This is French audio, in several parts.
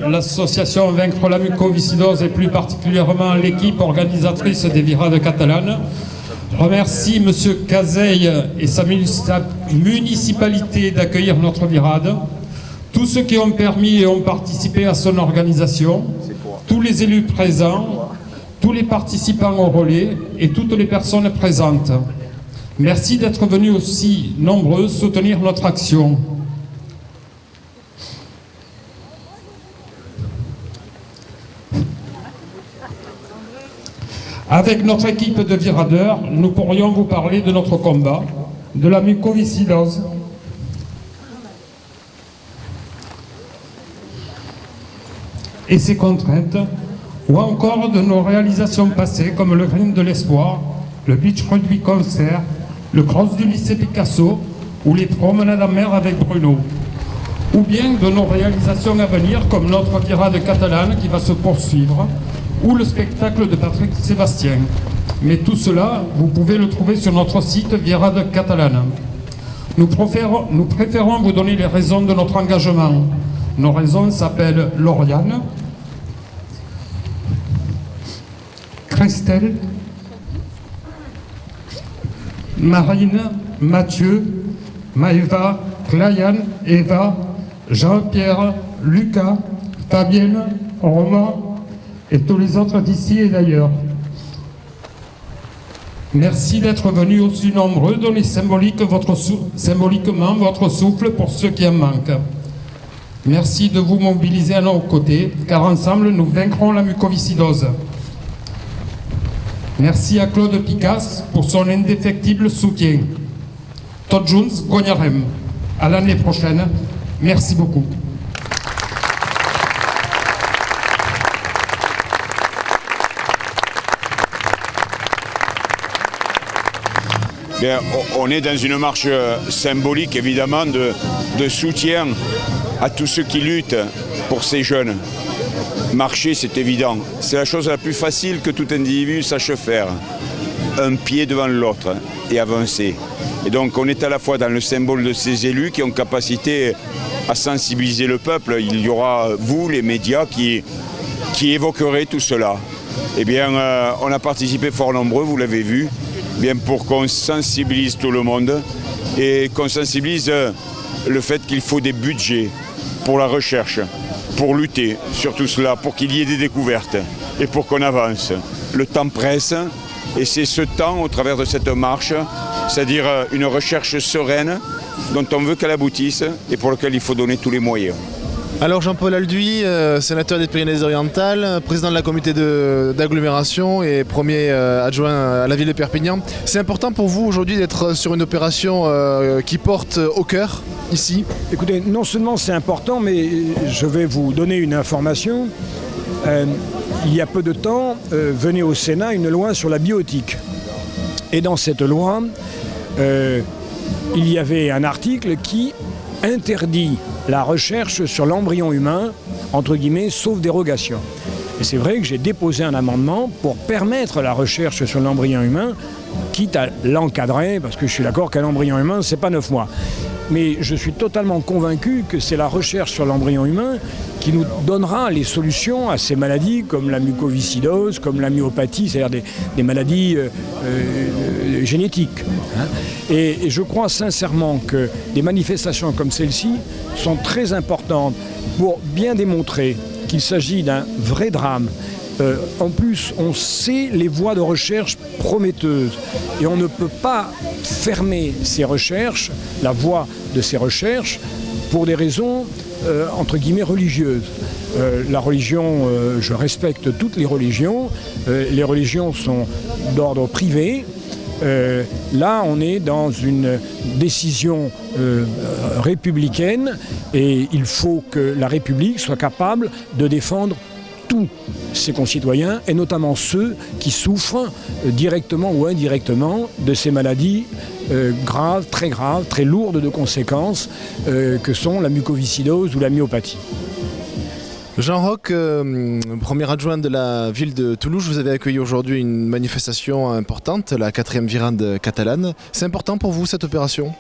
l'association Vaincre la mucoviscidose et plus particulièrement l'équipe organisatrice des virades catalanes remercie M. Cazeille et sa municipalité d'accueillir notre virade, tous ceux qui ont permis et ont participé à son organisation, tous les élus présents, tous les participants au relais et toutes les personnes présentes. Merci d'être venus aussi nombreux soutenir notre action. Avec notre équipe de viradeurs, nous pourrions vous parler de notre combat, de la mucoviscidose, et ses contraintes, ou encore de nos réalisations passées comme le Green de l'Espoir, le Beach Rugby Concert, le Cross du lycée Picasso ou les promenades en mer avec Bruno. Ou bien de nos réalisations à venir comme notre virade catalane qui va se poursuivre ou le spectacle de Patrick Sébastien. Mais tout cela, vous pouvez le trouver sur notre site Virade Catalane. Nous préférons vous donner les raisons de notre engagement. Nos raisons s'appellent Lauriane, Christelle, Marine, Mathieu, Maëva, Clayan, Eva, Jean-Pierre, Lucas, Fabienne, Romain et tous les autres d'ici et d'ailleurs. Merci d'être venus aussi nombreux, donnez symboliquement votre souffle pour ceux qui en manquent. Merci de vous mobiliser à nos côtés, car ensemble nous vaincrons la mucoviscidose. Merci à Claude Picasse pour son indéfectible soutien. Tot junts guanyarem. À l'année prochaine. Merci beaucoup. Bien, on est dans une marche symbolique évidemment de soutien à tous ceux qui luttent pour ces jeunes. Marcher, c'est évident. C'est la chose la plus facile que tout individu sache faire. Un pied devant l'autre et avancer. Et donc on est à la fois dans le symbole de ces élus qui ont capacité à sensibiliser le peuple. Il y aura vous, les médias, qui évoquerez tout cela. Eh bien, on a participé fort nombreux, vous l'avez vu, bien pour qu'on sensibilise tout le monde et qu'on sensibilise le fait qu'il faut des budgets pour la recherche, pour lutter sur tout cela, pour qu'il y ait des découvertes et pour qu'on avance. Le temps presse et c'est ce temps au travers de cette marche, c'est-à-dire une recherche sereine dont on veut qu'elle aboutisse et pour laquelle il faut donner tous les moyens. Alors Jean-Paul Alduy, sénateur des Pyrénées-Orientales, président de la communauté d'agglomération et premier adjoint à la ville de Perpignan. C'est important pour vous aujourd'hui d'être sur une opération qui porte au cœur, ici? Écoutez, non seulement c'est important, mais je vais vous donner une information. Il y a peu de temps, venait au Sénat une loi sur la bioéthique. Et dans cette loi, il y avait un article qui interdit la recherche sur l'embryon humain, entre guillemets, sauf dérogation. Et c'est vrai que j'ai déposé un amendement pour permettre la recherche sur l'embryon humain, quitte à l'encadrer, parce que je suis d'accord qu'un embryon humain, c'est pas 9 mois. Mais je suis totalement convaincu que c'est la recherche sur l'embryon humain qui nous donnera les solutions à ces maladies comme la mucoviscidose, comme la myopathie, c'est-à-dire des maladies génétiques. Et je crois sincèrement que des manifestations comme celle-ci sont très importantes pour bien démontrer qu'il s'agit d'un vrai drame. En plus, on sait les voies de recherche prometteuses et on ne peut pas fermer ces recherches, la voie de ces recherches, pour des raisons entre guillemets religieuses. La religion, je respecte toutes les religions sont d'ordre privé. Là, on est dans une décision républicaine et il faut que la République soit capable de défendre tous ses concitoyens et notamment ceux qui souffrent directement ou indirectement de ces maladies graves, très lourdes de conséquences que sont la mucoviscidose ou la myopathie. Jean Roch, premier adjoint de la ville de Toulouse, vous avez accueilli aujourd'hui une manifestation importante, la 4e virade catalane. C'est important pour vous cette opération ?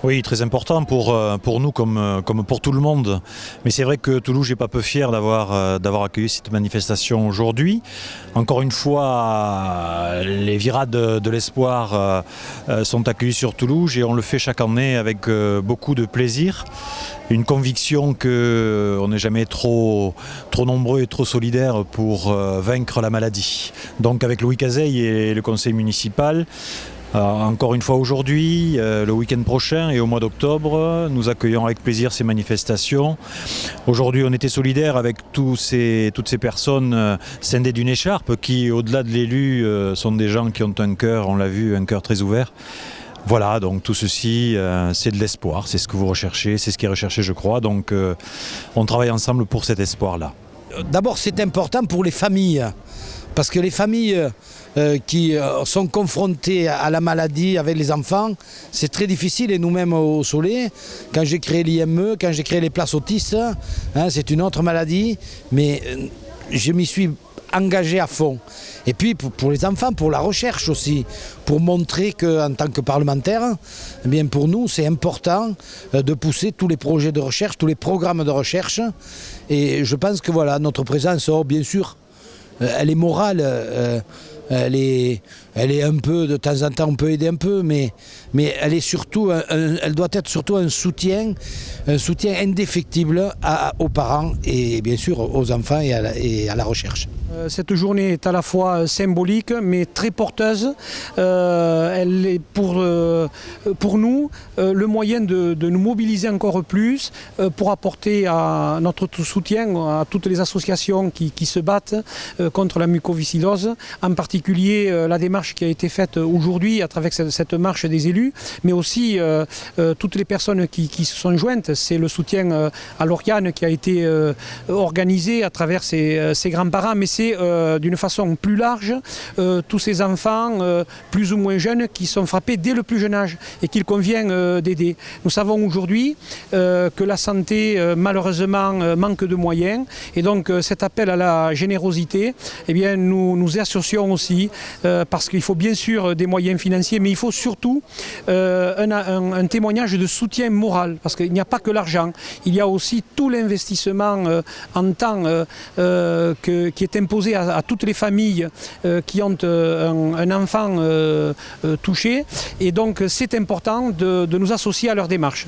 Oui, très important pour nous comme pour tout le monde. Mais c'est vrai que Toulouse n'est pas peu fier d'avoir accueilli cette manifestation aujourd'hui. Encore une fois, les virades de l'espoir sont accueillies sur Toulouse et on le fait chaque année avec beaucoup de plaisir. Une conviction qu'on n'est jamais trop nombreux et trop solidaires pour vaincre la maladie. Donc avec Louis Cazeille et le conseil municipal, encore une fois aujourd'hui, le week-end prochain et au mois d'octobre, nous accueillons avec plaisir ces manifestations. Aujourd'hui, on était solidaires avec toutes ces personnes scindées d'une écharpe qui, au-delà de l'élu, sont des gens qui ont un cœur, on l'a vu, un cœur très ouvert. Voilà, donc tout ceci, c'est de l'espoir, c'est ce que vous recherchez, c'est ce qui est recherché, je crois. Donc on travaille ensemble pour cet espoir-là. D'abord, c'est important pour les familles, parce que les familles qui sont confrontées à la maladie avec les enfants, c'est très difficile. Et nous-mêmes au Soleil, quand j'ai créé l'IME, quand j'ai créé les places autistes, c'est une autre maladie, mais je m'y suis engagé à fond. Et puis pour les enfants, pour la recherche aussi, pour montrer qu'en tant que parlementaire, eh bien pour nous c'est important de pousser tous les projets de recherche, tous les programmes de recherche. Et je pense que voilà, notre présence, bien sûr, elle est morale, elle est un peu, de temps en temps on peut aider un peu, mais elle est surtout, elle doit être surtout un soutien indéfectible aux parents et bien sûr aux enfants et à la recherche. Cette journée est à la fois symbolique mais très porteuse. Elle est pour nous le moyen de nous mobiliser encore plus pour apporter notre soutien à toutes les associations qui se battent contre la mucoviscidose, en particulier la démarche qui a été faite aujourd'hui à travers cette marche des élus, mais aussi toutes les personnes qui se sont jointes. C'est le soutien à Lauriane qui a été organisé à travers ses grands-parents, mais c'est d'une façon plus large tous ces enfants plus ou moins jeunes qui sont frappés dès le plus jeune âge et qu'il convient d'aider. Nous savons aujourd'hui que la santé malheureusement manque de moyens et donc cet appel à la générosité, eh bien, nous associons aussi parce qu'il faut bien sûr des moyens financiers, mais il faut surtout un témoignage de soutien moral, parce qu'il n'y a pas que l'argent, il y a aussi tout l'investissement en temps qui est imposé à toutes les familles qui ont un enfant touché, et donc c'est important de nous associer à leur démarche.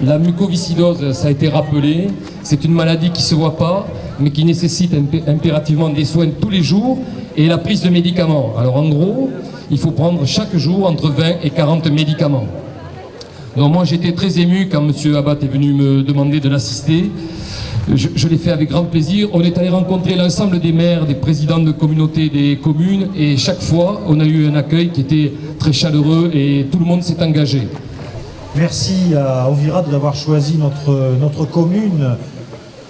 La mucoviscidose, ça a été rappelé, c'est une maladie qui ne se voit pas, mais qui nécessite impérativement des soins tous les jours et la prise de médicaments. Alors en gros, il faut prendre chaque jour entre 20 et 40 médicaments. Donc moi j'étais très ému quand M. Abad est venu me demander de l'assister. Je l'ai fait avec grand plaisir. On est allé rencontrer l'ensemble des maires, des présidents de communautés, des communes, et chaque fois on a eu un accueil qui était très chaleureux et tout le monde s'est engagé. Merci à Ovirade d'avoir choisi notre commune.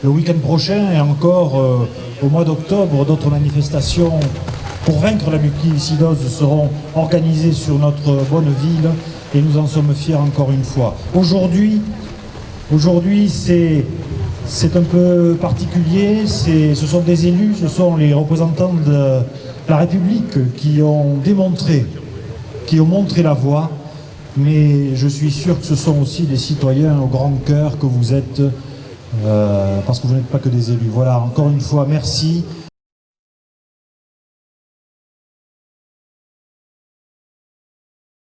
Le week-end prochain et encore au mois d'octobre, d'autres manifestations pour vaincre la mucoviscidose seront organisées sur notre bonne ville et nous en sommes fiers encore une fois. Aujourd'hui c'est un peu particulier, ce sont des élus, ce sont les représentants de la République qui ont montré la voie, mais je suis sûr que ce sont aussi des citoyens au grand cœur que vous êtes, parce que vous n'êtes pas que des élus. Voilà, encore une fois, merci.